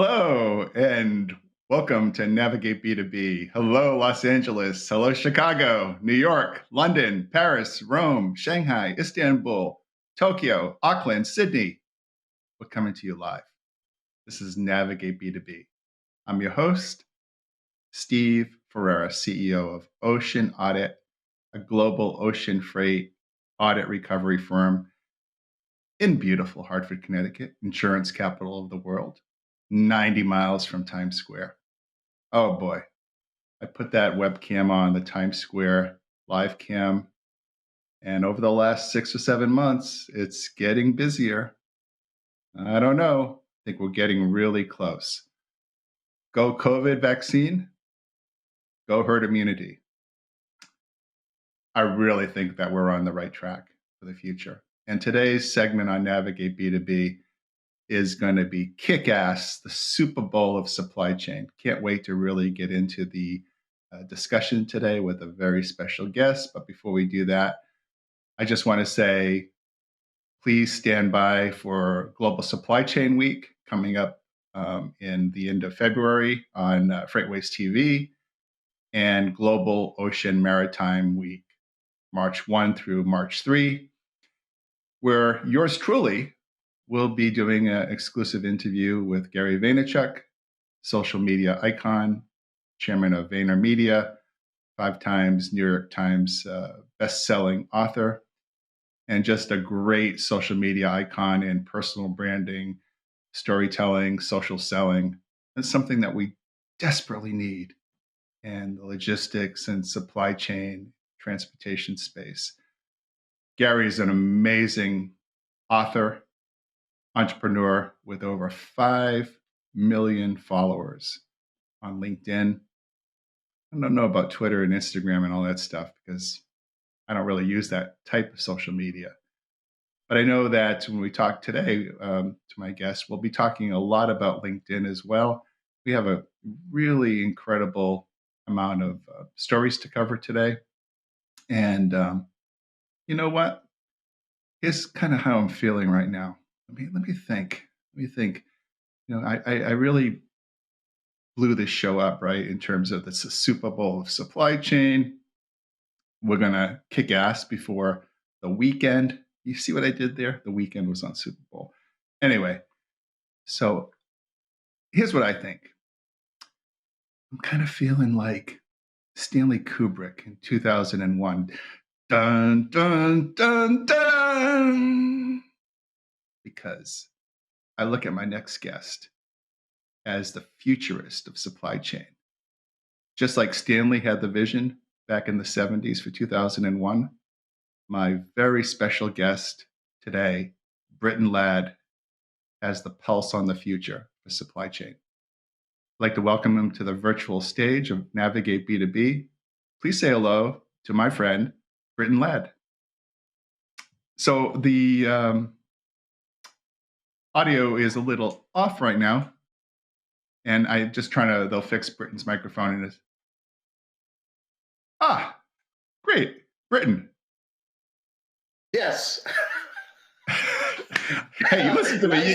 Hello and welcome to Navigate B2B. Hello, Los Angeles. Hello, Chicago, New York, London, Paris, Rome, Shanghai, Istanbul, Tokyo, Auckland, Sydney. We're coming to you live. This is Navigate B2B. I'm your host, Steve Ferreira, CEO of Ocean Audit, a global ocean freight audit recovery firm in beautiful Hartford, Connecticut, insurance capital of the world, 90 miles from Times Square. Oh boy, I put that webcam on the Times Square live cam, and over the last 6 or 7 months, it's getting busier. I don't know. I think we're getting really close. Go COVID vaccine, go herd immunity. I really think that we're on the right track for the future. And today's segment on Navigate B2B is going to be kick-ass, the Super Bowl of supply chain. Can't wait to really get into the discussion today with a very special guest. But before we do that, I just want to say, please stand by for Global Supply Chain Week coming up in the end of February on FreightWaves TV, and Global Ocean Maritime Week, March 1 through March 3, where yours truly will be doing an exclusive interview with Gary Vaynerchuk, social media icon, chairman of VaynerMedia, 5 times New York Times best-selling author, and just a great social media icon in personal branding, storytelling, social selling. It's something that we desperately need in the logistics and supply chain transportation space. Gary is an amazing author, entrepreneur with over 5 million followers on LinkedIn. I don't know about Twitter and Instagram and all that stuff because I don't really use that type of social media. But I know that when we talk today to my guest, we'll be talking a lot about LinkedIn as well. We have a really incredible amount of stories to cover today. And you know what? Here's kind of how I'm feeling right now. Let me think. I really blew this show up, right? In terms of this Super Bowl of supply chain. We're going to kick ass before the weekend. You see what I did there? The weekend was on Super Bowl. Anyway, so here's what I think. I'm kind of feeling like Stanley Kubrick in 2001. Dun, dun, dun, dun. Because I look at my next guest as the futurist of supply chain. Just like Stanley had the vision back in the 70s for 2001, my very special guest today, Britain Ladd, has the pulse on the future for supply chain. I'd like to welcome him to the virtual stage of Navigate B2B. Please say hello to my friend, Britain Ladd. So the audio is a little off right now, and I'm just they'll fix Britain's microphone. And it's, great, Britain. Yes. Hey, listen to me.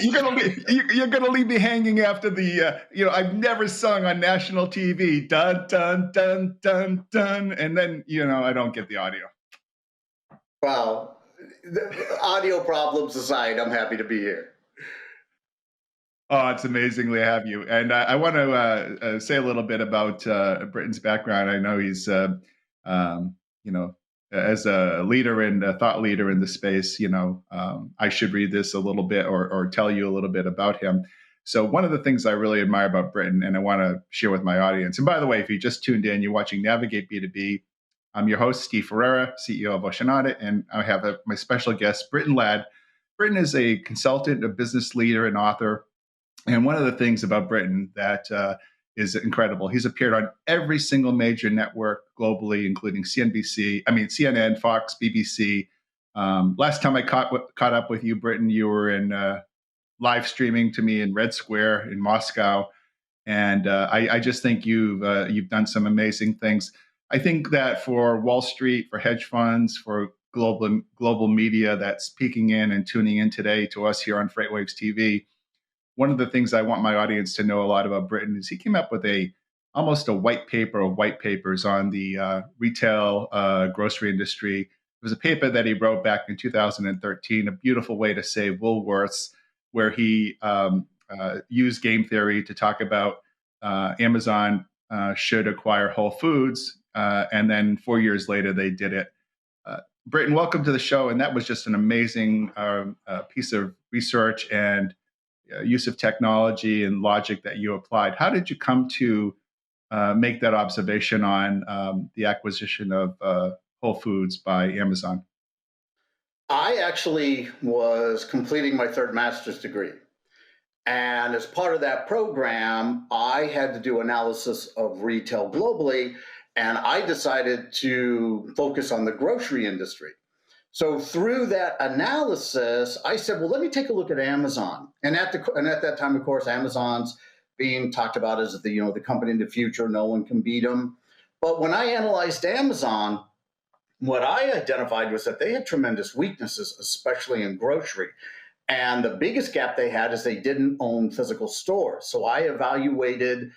You're gonna leave me hanging after the. I've never sung on national TV. Dun dun dun dun dun, and then I don't get the audio. Wow. The audio problems aside, I'm happy to be here. Oh, it's amazingly to have you. And I want to say a little bit about Britain's background. I know he's, as a leader and a thought leader in the space, I should read this a little bit or tell you a little bit about him. So one of the things I really admire about Britain, and I want to share with my audience, and by the way, if you just tuned in, you're watching Navigate B2B. I'm your host, Steve Ferreira, CEO of Ocean Audit, and I have my special guest, Britain Ladd. Britain is a consultant, a business leader, and author. And one of the things about Britain that is incredible, he's appeared on every single major network globally, including CNN, Fox, BBC. Last time I caught up with you, Britain, you were in live streaming to me in Red Square in Moscow. And I just think you've done some amazing things. I think that for Wall Street, for hedge funds, for global media that's peeking in and tuning in today to us here on FreightWaves TV, one of the things I want my audience to know a lot about Britain is he came up with almost a white paper of white papers on the retail grocery industry. It was a paper that he wrote back in 2013, a beautiful way to save Woolworths, where he used game theory to talk about Amazon should acquire Whole Foods, and then 4 years later they did it. Britain, welcome to the show. And that was just an amazing piece of research and use of technology and logic that you applied. How did you come to make that observation on the acquisition of Whole Foods by Amazon? I actually was completing my third master's degree. And as part of that program, I had to do analysis of retail globally, and I decided to focus on the grocery industry. So through that analysis, I said, well, let me take a look at Amazon. And at that time, of course, Amazon's being talked about as the company in the future. No one can beat them. But when I analyzed Amazon, what I identified was that they had tremendous weaknesses, especially in grocery. And the biggest gap they had is they didn't own physical stores. So I evaluated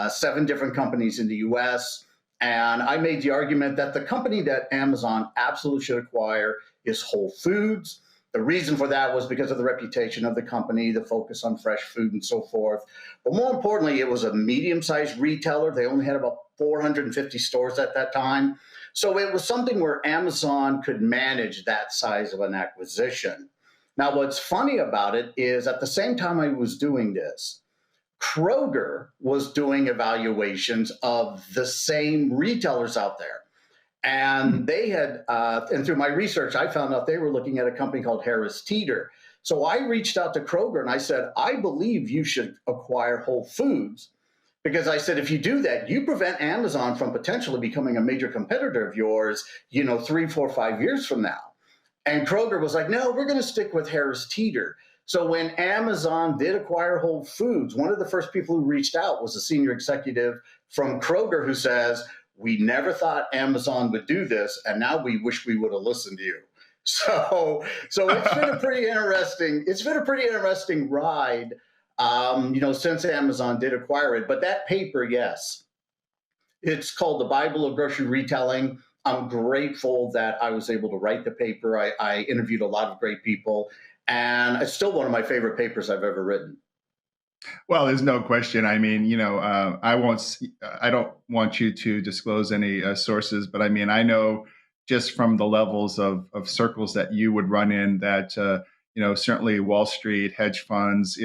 7 different companies in the US, and I made the argument that the company that Amazon absolutely should acquire is Whole Foods. The reason for that was because of the reputation of the company, the focus on fresh food and so forth. But more importantly, it was a medium-sized retailer. They only had about 450 stores at that time. So it was something where Amazon could manage that size of an acquisition. Now, what's funny about it is at the same time I was doing this, Kroger was doing evaluations of the same retailers out there. And they had, and through my research, I found out they were looking at a company called Harris Teeter. So I reached out to Kroger and I said, I believe you should acquire Whole Foods, because I said, if you do that, you prevent Amazon from potentially becoming a major competitor of yours, 3, 4, 5 years from now. And Kroger was like, no, we're going to stick with Harris Teeter. So when Amazon did acquire Whole Foods, one of the first people who reached out was a senior executive from Kroger who says, we never thought Amazon would do this, and now we wish we would have listened to you. So it's been a pretty interesting ride, since Amazon did acquire it. But that paper, yes, it's called The Bible of Grocery Retailing. I'm grateful that I was able to write the paper. I interviewed a lot of great people, and it's still one of my favorite papers I've ever written. Well, there's no question. I mean, I don't want you to disclose any sources, but I mean, I know just from the levels of circles that you would run in that, certainly Wall Street, hedge funds,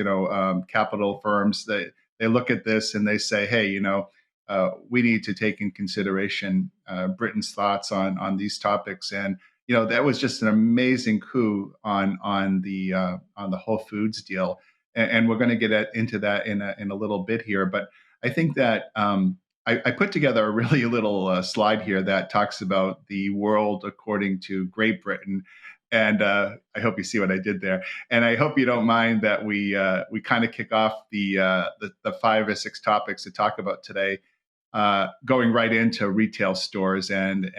capital firms, they look at this and they say, hey, we need to take in consideration Britain's thoughts on these topics. And, that was just an amazing coup on the Whole Foods deal. And we're going to get into that in a little bit here. But I think that I put together a really little slide here that talks about the world according to Great Britain. And I hope you see what I did there. And I hope you don't mind that we kind of kick off the 5 or 6 topics to talk about today, going right into retail stores. And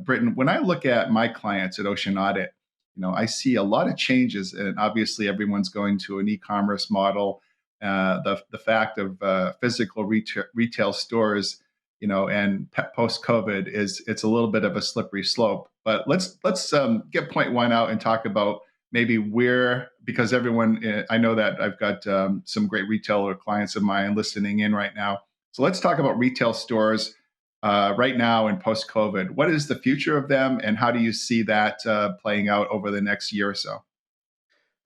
Britain, when I look at my clients at Ocean Audit, I see a lot of changes, and obviously everyone's going to an e-commerce model. The fact of physical retail stores, and post COVID it's a little bit of a slippery slope. But let's get point one out and talk about maybe where, because everyone, I know that I've got some great retailer clients of mine listening in right now. So let's talk about retail stores right now and post-COVID. What is the future of them, and how do you see that playing out over the next year or so?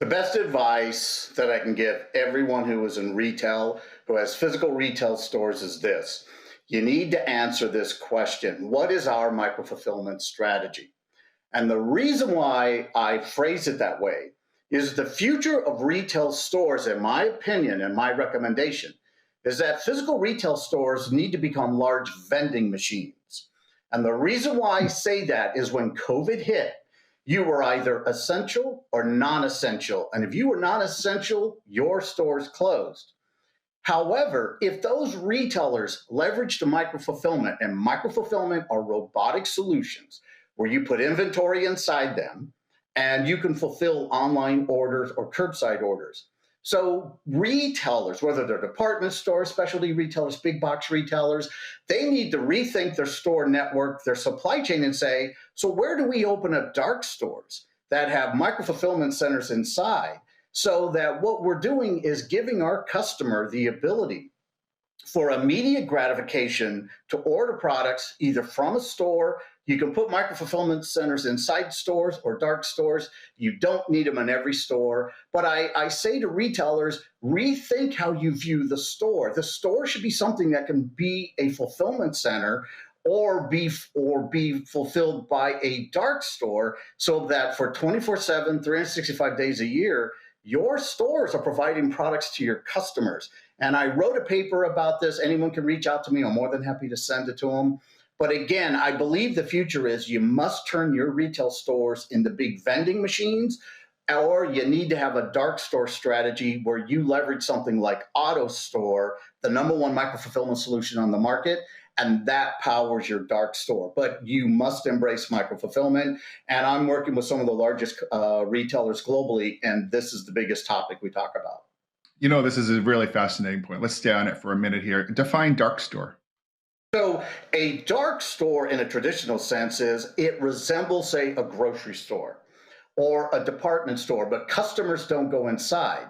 The best advice that I can give everyone who is in retail, who has physical retail stores, is this. You need to answer this question. What is our micro-fulfillment strategy? And the reason why I phrase it that way is the future of retail stores, in my opinion and my recommendation, is that physical retail stores need to become large vending machines. And the reason why I say that is when COVID hit, you were either essential or non-essential. And if you were non-essential, your stores closed. However, if those retailers leveraged micro-fulfillment, and micro-fulfillment are robotic solutions where you put inventory inside them and you can fulfill online orders or curbside orders. So retailers, whether they're department stores, specialty retailers, big box retailers, they need to rethink their store network, their supply chain, and say, so where do we open up dark stores that have micro fulfillment centers inside, so that what we're doing is giving our customer the ability for immediate gratification to order products either from a store. You can put micro fulfillment centers inside stores or dark stores. You don't need them in every store. But I say to retailers, rethink how you view the store. The store should be something that can be a fulfillment center or be fulfilled by a dark store, so that for 24/7, 365 days a year, your stores are providing products to your customers. And I wrote a paper about this. Anyone can reach out to me. I'm more than happy to send it to them. But again, I believe the future is you must turn your retail stores into big vending machines, or you need to have a dark store strategy where you leverage something like AutoStore, the number one micro fulfillment solution on the market, and that powers your dark store. But you must embrace micro fulfillment. And I'm working with some of the largest retailers globally, and this is the biggest topic we talk about. You know, this is a really fascinating point. Let's stay on it for a minute here. Define dark store. So a dark store in a traditional sense is it resembles, say, a grocery store or a department store, but customers don't go inside.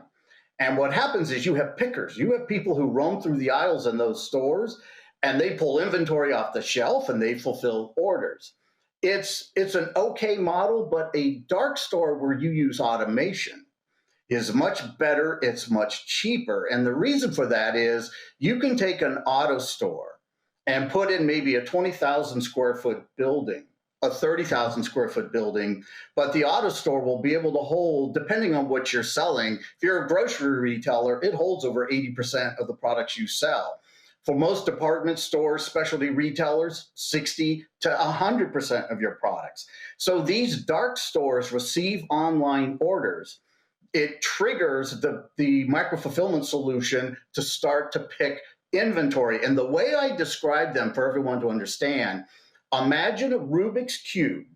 And what happens is you have pickers. You have people who roam through the aisles in those stores, and they pull inventory off the shelf and they fulfill orders. It's an okay model, but a dark store where you use automation is much better. It's much cheaper. And the reason for that is you can take an auto store and put in maybe a 20,000 square foot building, a 30,000 square foot building, but the auto store will be able to hold, depending on what you're selling. If you're a grocery retailer, it holds over 80% of the products you sell. For most department stores, specialty retailers, 60 to 100% of your products. So these dark stores receive online orders. It triggers the micro fulfillment solution to start to pick inventory. And the way I describe them for everyone to understand, imagine a Rubik's Cube.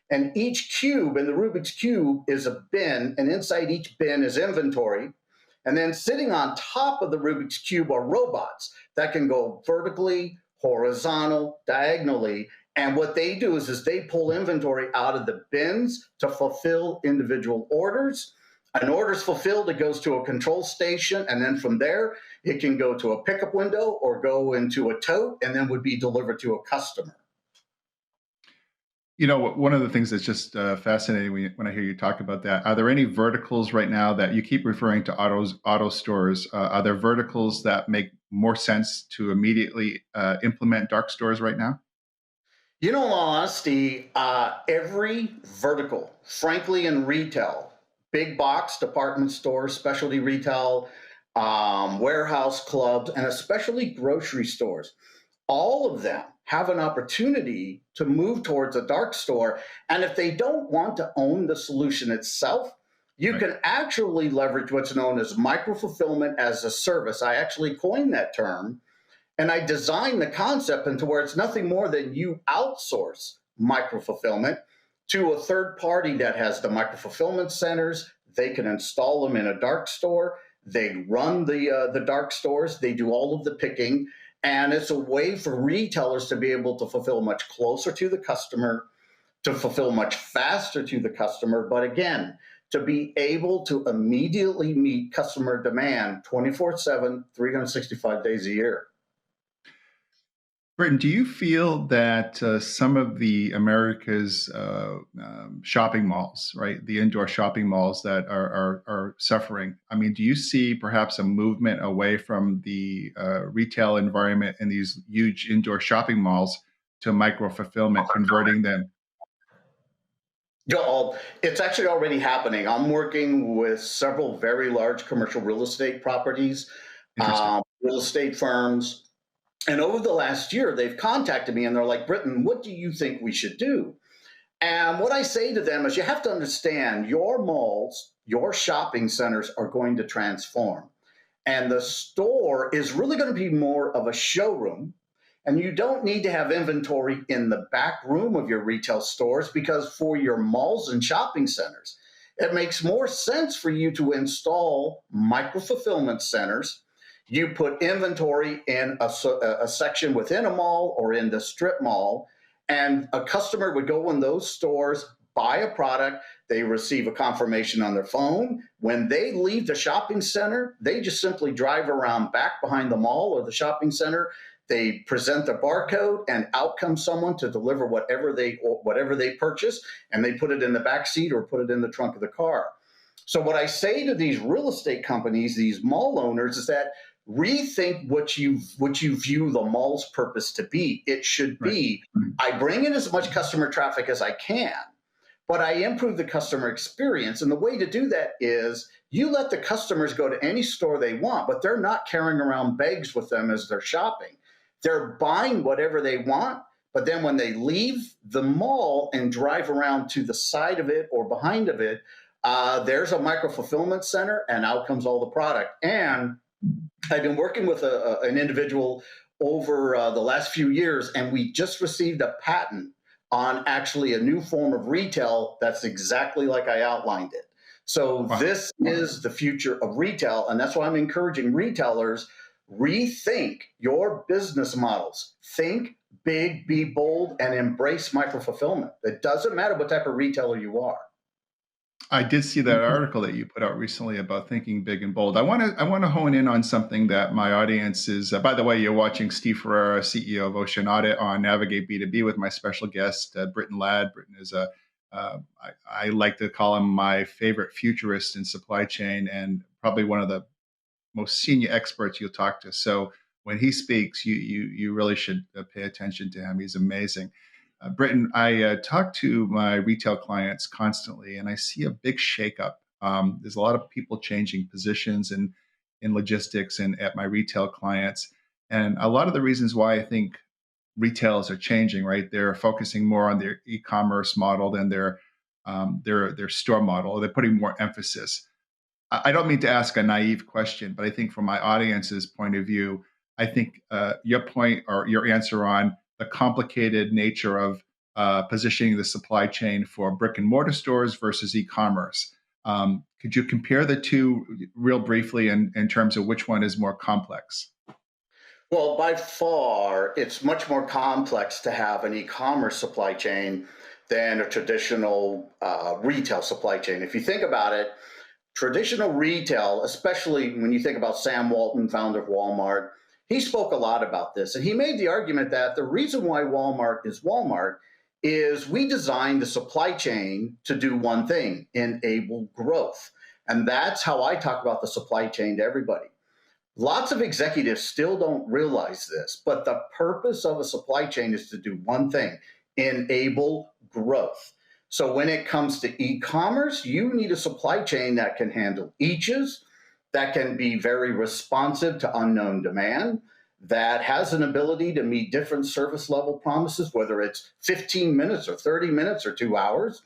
And each cube in the Rubik's Cube is a bin, and inside each bin is inventory. And then sitting on top of the Rubik's Cube are robots that can go vertically, horizontal, diagonally. And what they do is they pull inventory out of the bins to fulfill individual orders. An order is fulfilled, it goes to a control station, and then from there, it can go to a pickup window or go into a tote and then would be delivered to a customer. You know, one of the things that's just fascinating when I hear you talk about that, are there any verticals right now that you keep referring to auto stores? Are there verticals that make more sense to immediately implement dark stores right now? You know, in all honesty, every vertical, frankly, in retail, big box, department stores, specialty retail, warehouse clubs, and especially grocery stores, all of them have an opportunity to move towards a dark store. And if they don't want to own the solution itself, you Right. can actually leverage what's known as micro fulfillment as a service. I actually coined that term, and I designed the concept into where it's nothing more than you outsource micro fulfillment to a third party that has the micro fulfillment centers. They can install them in a dark store. They run the dark stores. They do all of the picking. And it's a way for retailers to be able to fulfill much closer to the customer, to fulfill much faster to the customer. But again, to be able to immediately meet customer demand 24/7, 365 days a year. Britton, do you feel that some of the America's shopping malls, right, the indoor shopping malls that are suffering? I mean, do you see perhaps a movement away from the retail environment in these huge indoor shopping malls to micro fulfillment, converting them? It's actually already happening. I'm working with several very large commercial real estate properties, Interesting. real estate firms. And over the last year, they've contacted me and they're like, Britton, what do you think we should do? And what I say to them is you have to understand your malls, your shopping centers are going to transform. And the store is really going to be more of a showroom. And you don't need to have inventory in the back room of your retail stores, because for your malls and shopping centers, It makes more sense for you to install micro fulfillment centers. You put inventory in a section within a mall or in the strip mall, and a customer would go in those stores, buy a product, they receive a confirmation on their phone. When they leave the shopping center, they just simply drive around back behind the mall or the shopping center. They present the barcode, and out comes someone to deliver whatever they purchase, and they put it in the back seat or put it in the trunk of the car. So what I say to these real estate companies, these mall owners, is that rethink what you view the mall's purpose to be. It should be, I bring in as much customer traffic as I can, but I improve the customer experience. And the way to do that is you let the customers go to any store they want, but they're not carrying around bags with them as they're shopping. They're buying whatever they want, but then when they leave the mall and drive around to the side of it or behind of it, there's a micro fulfillment center, and out comes all the product. And I've been working with an individual over the last few years, and we just received a patent on actually a new form of retail that's exactly like I outlined it. So this is the future of retail, and that's why I'm encouraging retailers, rethink your business models. Think big, be bold, and embrace micro-fulfillment. It doesn't matter what type of retailer you are. I did see that article that you put out recently about thinking big and bold. I want to hone in on something that my audience is. By the way, you're watching Steve Ferreira, CEO of Ocean Audit, on Navigate B2B with my special guest, Britain Ladd. Britain is I like to call him my favorite futurist in supply chain, and probably one of the most senior experts you'll talk to. So when he speaks, you really should pay attention to him. He's amazing. Britain, I talk to my retail clients constantly, and I see a big shakeup. There's a lot of people changing positions in logistics and at my retail clients. And a lot of the reasons why I think retailers are changing, right? They're focusing more on their e-commerce model than their store model. They're putting more emphasis. I don't mean to ask a naive question, but I think from my audience's point of view, I think your point or your answer on the complicated nature of positioning the supply chain for brick and mortar stores versus e-commerce. Could you compare the two real briefly in terms of which one is more complex? Well, by far, it's much more complex to have an e-commerce supply chain than a traditional retail supply chain. If you think about it, traditional retail, especially when you think about Sam Walton, founder of Walmart, he spoke a lot about this. And he made the argument that the reason why Walmart is we designed the supply chain to do one thing, enable growth. And that's how I talk about the supply chain to everybody. Lots of executives still don't realize this, but the purpose of a supply chain is to do one thing, enable growth. So when it comes to e-commerce, you need a supply chain that can handle eaches, that can be very responsive to unknown demand, that has an ability to meet different service level promises, whether it's 15 minutes or 30 minutes or 2 hours,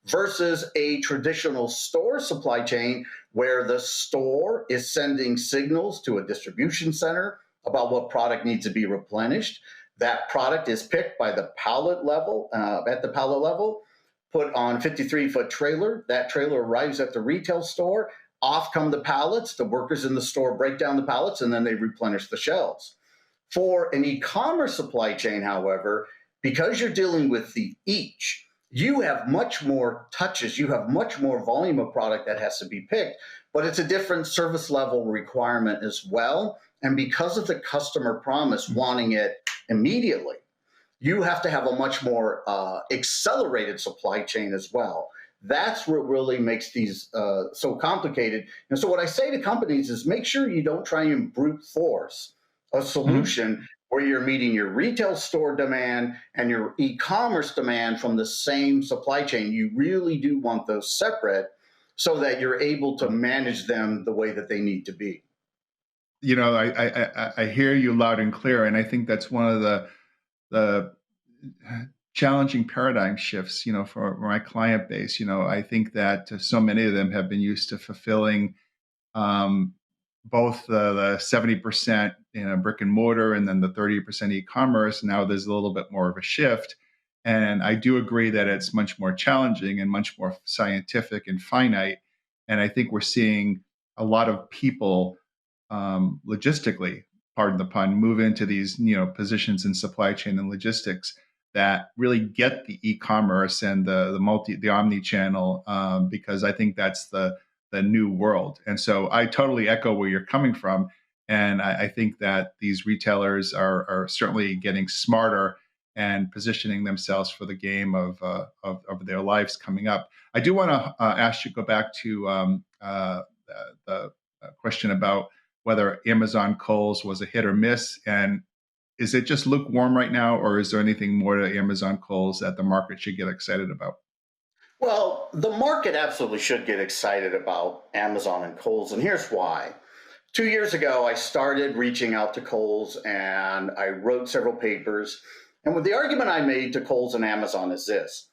versus a traditional store supply chain where the store is sending signals to a distribution center about what product needs to be replenished. That product is picked by the pallet level, at the pallet level, put on a 53-foot trailer. That trailer arrives at the retail store. Off come the pallets. The workers in the store break down the pallets, and then they replenish the shelves. For an e-commerce supply chain, however, because you're dealing with the each, you have much more touches. You have much more volume of product that has to be picked, but it's a different service level requirement as well. And because of the customer promise wanting it immediately, you have to have a much more accelerated supply chain as well. That's what really makes these so complicated. And so what I say to companies is make sure you don't try and brute force a solution where you're meeting your retail store demand and your e-commerce demand from the same supply chain. You really do want those separate so that you're able to manage them the way that they need to be. You know, I hear you loud and clear, and I think that's one of the challenging paradigm shifts, you know, for my client base. You know, I think that so many of them have been used to fulfilling both the 70% brick and mortar and then the 30% e-commerce. Now there's a little bit more of a shift. And I do agree that it's much more challenging and much more scientific and finite. And I think we're seeing a lot of people logistically, pardon the pun, move into these positions in supply chain and logistics that really get the e-commerce and the omni-channel, because I think that's the new world. And so I totally echo where you're coming from, and I think that these retailers are certainly getting smarter and positioning themselves for the game of their lives coming up. I do want to ask you, go back to the question about whether Amazon Kohls was a hit or miss, and is it just lukewarm right now, or is there anything more to Amazon Kohls that the market should get excited about? Well, the market absolutely should get excited about Amazon and Kohls, and here's why. 2 years ago, I started reaching out to Kohls and I wrote several papers. And with the argument I made to Kohls and Amazon is this: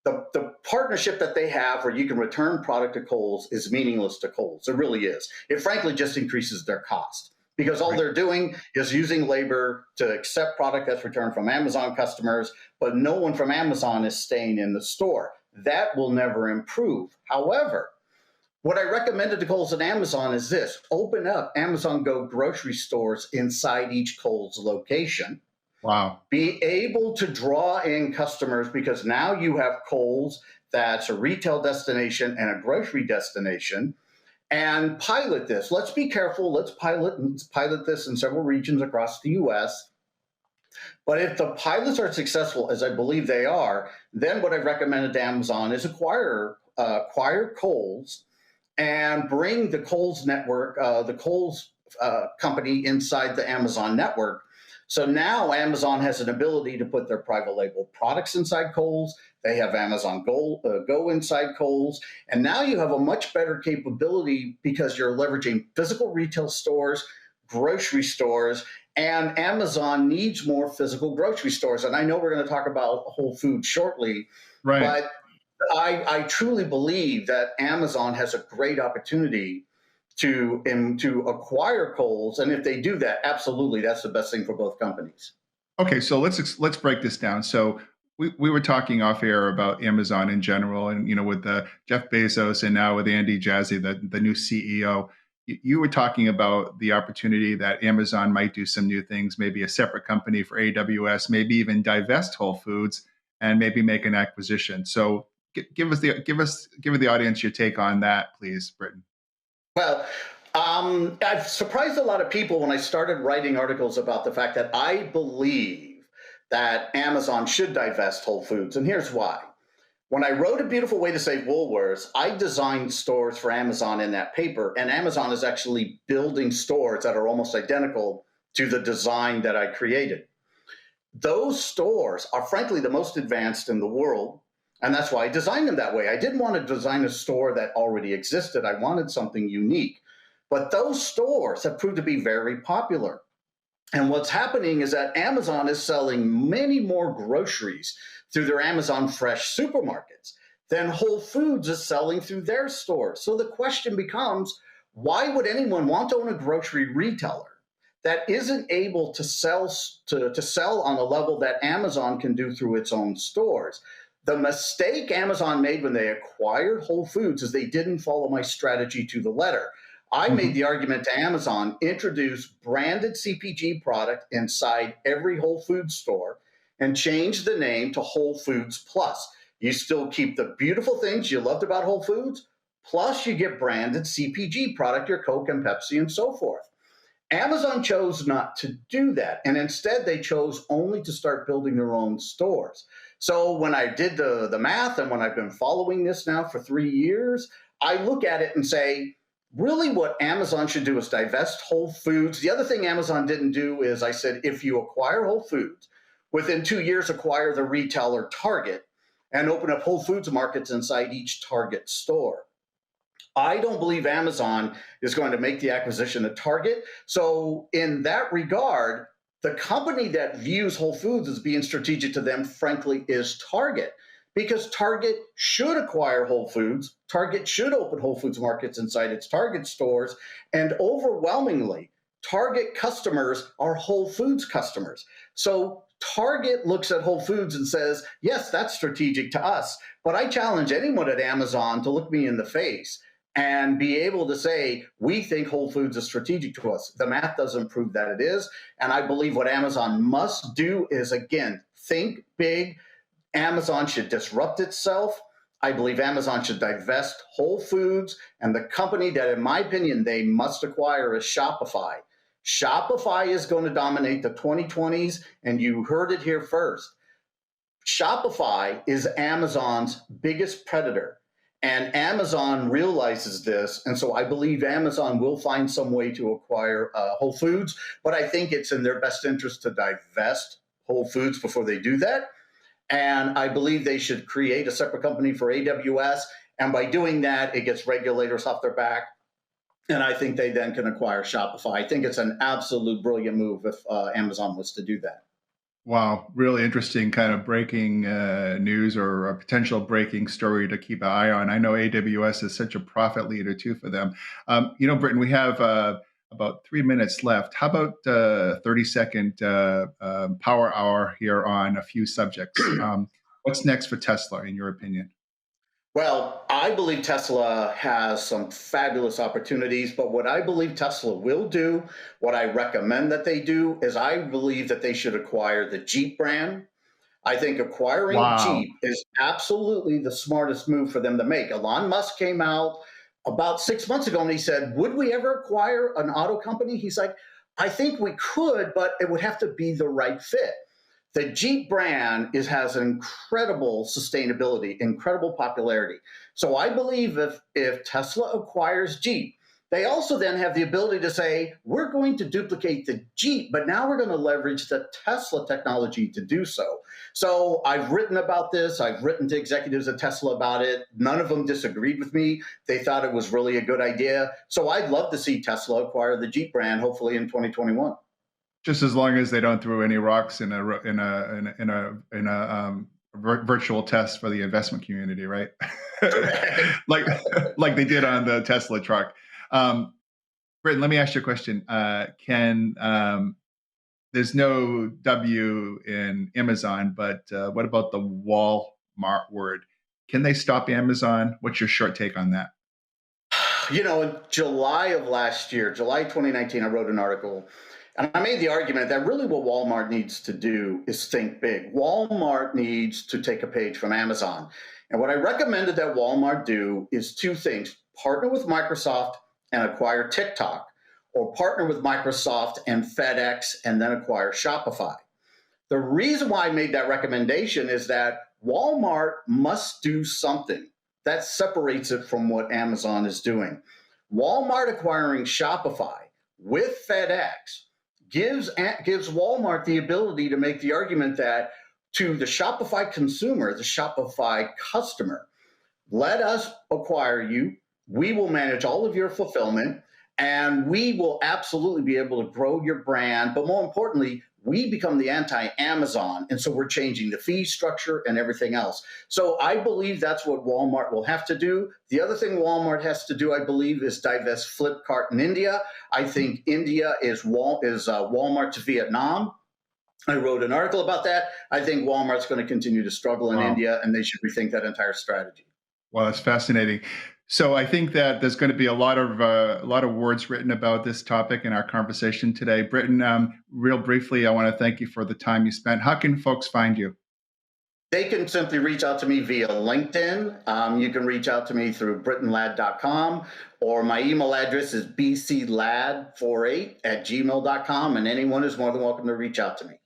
the partnership that they have where you can return product to Kohls is meaningless to Kohls. It really is. It frankly just increases their cost because all Right. they're doing is using labor to accept product that's returned from Amazon customers, but no one from Amazon is staying in the store. That will never improve. However, what I recommended to Kohls and Amazon is this: open up Amazon Go grocery stores inside each Kohls location. Wow. Be able to draw in customers because now you have Kohls that's a retail destination and a grocery destination. And pilot this. Let's be careful. Let's pilot this in several regions across the US. But if the pilots are successful, as I believe they are, then what I've recommended to Amazon is acquire Kohls and bring the Kohls network, the Kohls company inside the Amazon network. So now Amazon has an ability to put their private label products inside Kohls. They have Amazon Go inside Kohls. And now you have a much better capability because you're leveraging physical retail stores, grocery stores, and Amazon needs more physical grocery stores. And I know we're going to talk about Whole Foods shortly, Right. but I truly believe that Amazon has a great opportunity to acquire Kohls, and if they do that, absolutely, that's the best thing for both companies. Okay, so let's break this down. So we were talking off air about Amazon in general, and with Jeff Bezos, and now with Andy Jassy, the new CEO. You were talking about the opportunity that Amazon might do some new things, maybe a separate company for AWS, maybe even divest Whole Foods, and maybe make an acquisition. So give the audience your take on that, please, Britain. Well, I've surprised a lot of people when I started writing articles about the fact that I believe that Amazon should divest Whole Foods, and here's why. When I wrote A Beautiful Way to Save Woolworths, I designed stores for Amazon in that paper, and Amazon is actually building stores that are almost identical to the design that I created. Those stores are frankly the most advanced in the world, and that's why I designed them that way. I didn't want to design a store that already existed. I wanted something unique. But those stores have proved to be very popular. And what's happening is that Amazon is selling many more groceries through their Amazon Fresh supermarkets than Whole Foods is selling through their stores. So the question becomes, why would anyone want to own a grocery retailer that isn't able to sell on a level that Amazon can do through its own stores? The mistake Amazon made when they acquired Whole Foods is they didn't follow my strategy to the letter. I made the argument to Amazon: introduce branded CPG product inside every Whole Foods store and change the name to Whole Foods Plus. You still keep the beautiful things you loved about Whole Foods, plus you get branded CPG product, your Coke and Pepsi and so forth. Amazon chose not to do that, and instead they chose only to start building their own stores. So when I did the math, and when I've been following this now for 3 years, I look at it and say, really what Amazon should do is divest Whole Foods. The other thing Amazon didn't do is, I said, if you acquire Whole Foods, within 2 years acquire the retailer Target and open up Whole Foods markets inside each Target store. I don't believe Amazon is going to make the acquisition of Target. So in that regard, the company that views Whole Foods as being strategic to them, frankly, is Target. Because Target should acquire Whole Foods. Target should open Whole Foods markets inside its Target stores. And overwhelmingly, Target customers are Whole Foods customers. So Target looks at Whole Foods and says, yes, that's strategic to us. But I challenge anyone at Amazon to look me in the face and be able to say, we think Whole Foods is strategic to us. The math doesn't prove that it is. And I believe what Amazon must do is, again, think big. Amazon should disrupt itself. I believe Amazon should divest Whole Foods, and the company that, in my opinion, they must acquire is Shopify. Shopify is going to dominate the 2020s, and you heard it here first. Shopify is Amazon's biggest predator, and Amazon realizes this, and so I believe Amazon will find some way to acquire Whole Foods, but I think it's in their best interest to divest Whole Foods before they do that. And I believe they should create a separate company for AWS. And by doing that, it gets regulators off their back. And I think they then can acquire Shopify. I think it's an absolute brilliant move if Amazon was to do that. Wow, really interesting kind of breaking news or a potential breaking story to keep an eye on. I know AWS is such a profit leader too for them. Britton, we have about 3 minutes left. How about 30-second power hour here on a few subjects? What's next for Tesla, in your opinion? Well, I believe Tesla has some fabulous opportunities, but what I believe Tesla will do, what I recommend that they do, is I believe that they should acquire the Jeep brand. I think acquiring Jeep is absolutely the smartest move for them to make. Elon Musk came out about 6 months ago and he said, would we ever acquire an auto company? He's like, I think we could, but it would have to be the right fit. The Jeep brand has incredible sustainability, incredible popularity. So I believe if Tesla acquires Jeep, they also then have the ability to say, we're going to duplicate the Jeep, but now we're going to leverage the Tesla technology to do so. So I've written about this. I've written to executives at Tesla about it. None of them disagreed with me. They thought it was really a good idea. So I'd love to see Tesla acquire the Jeep brand, hopefully in 2021. Just as long as they don't throw any rocks in a virtual test for the investment community, right? like they did on the Tesla truck. Britain, let me ask you a question. There's no W in Amazon, but what about the Walmart word? Can they stop Amazon? What's your short take on that? In July of last year, July 2019, I wrote an article and I made the argument that really what Walmart needs to do is think big. Walmart needs to take a page from Amazon. And what I recommended that Walmart do is two things: partner with Microsoft and acquire TikTok, or partner with Microsoft and FedEx and then acquire Shopify. The reason why I made that recommendation is that Walmart must do something that separates it from what Amazon is doing. Walmart acquiring Shopify with FedEx gives Walmart the ability to make the argument that to the Shopify consumer, the Shopify customer, let us acquire you. We will manage all of your fulfillment, and we will absolutely be able to grow your brand. But more importantly, we become the anti-Amazon, and so we're changing the fee structure and everything else. So I believe that's what Walmart will have to do. The other thing Walmart has to do, I believe, is divest Flipkart in India. I think India is Walmart to Vietnam. I wrote an article about that. I think Walmart's going to continue to struggle in India, and they should rethink that entire strategy. Well, that's fascinating. So I think that there's going to be a lot of words written about this topic in our conversation today. Britain, real briefly, I want to thank you for the time you spent. How can folks find you? They can simply reach out to me via LinkedIn. You can reach out to me through BritainLad.com, or my email address is bclad48@gmail.com, and anyone is more than welcome to reach out to me.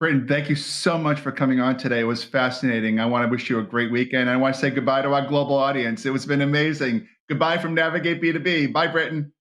Britain, thank you so much for coming on today. It was fascinating. I want to wish you a great weekend. I want to say goodbye to our global audience. It's been amazing. Goodbye from Navigate B2B. Bye, Britain.